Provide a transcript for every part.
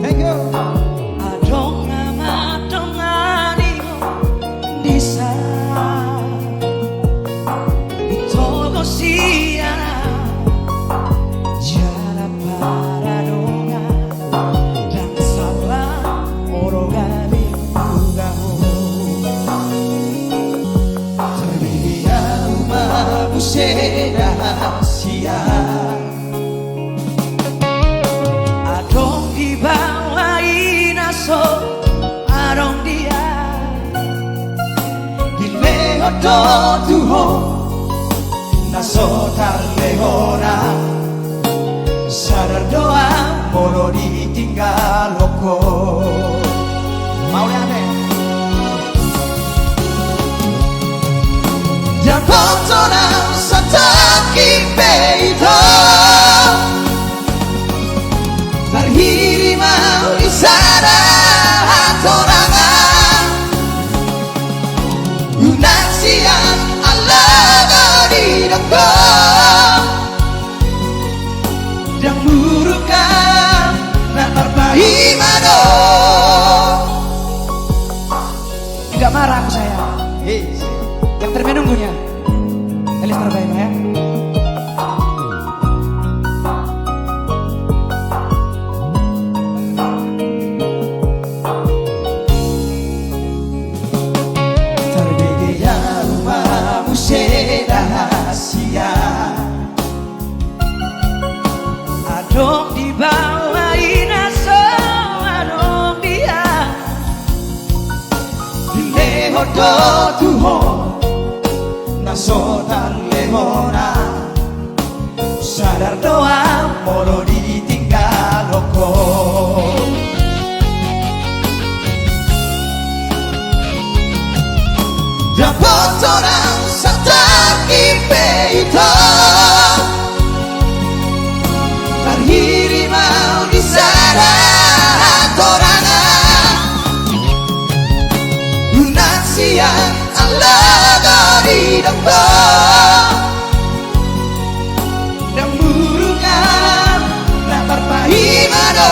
Thank you. Adong nama dongani disa Utogo sia Jara para donga Dan salah orogami ugaho Terbiya uma buseda sia Adong ibawain aso Adong dia Ileo do tuho Naso talehora Sadar doa moro ditinggal loko Mau lihat Dan kontonan sataki peito Terhiri mau di sana hatorangan Unasian Allah di doko Dan burukan dan berbahimano Gak marah aku saya Yang termen nunggunya Elis terbaik ya. Terbege rumahmu sedahasia Adong dibawain aso adong dia Dileho do tuho Naso talehona Sadar doa moro ditinggal loko Dapat orang sataki peito Terhiri mau di sana hatorangan Unasian Allah di doko Dan burukan dan berbahimano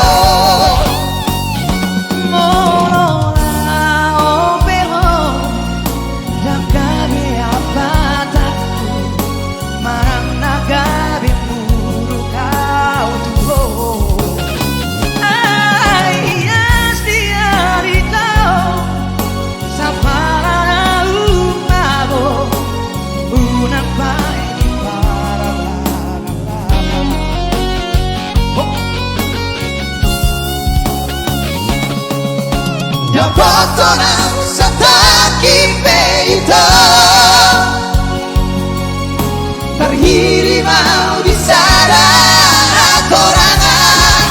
Kotoran sataki peito Terhiri mau di sana hatorangan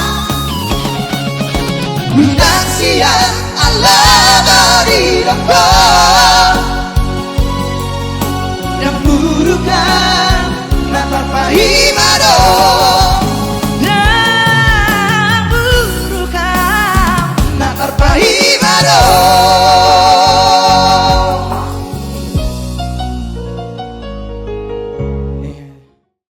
Unasian Allah di doko Dan burukan dan berbahimano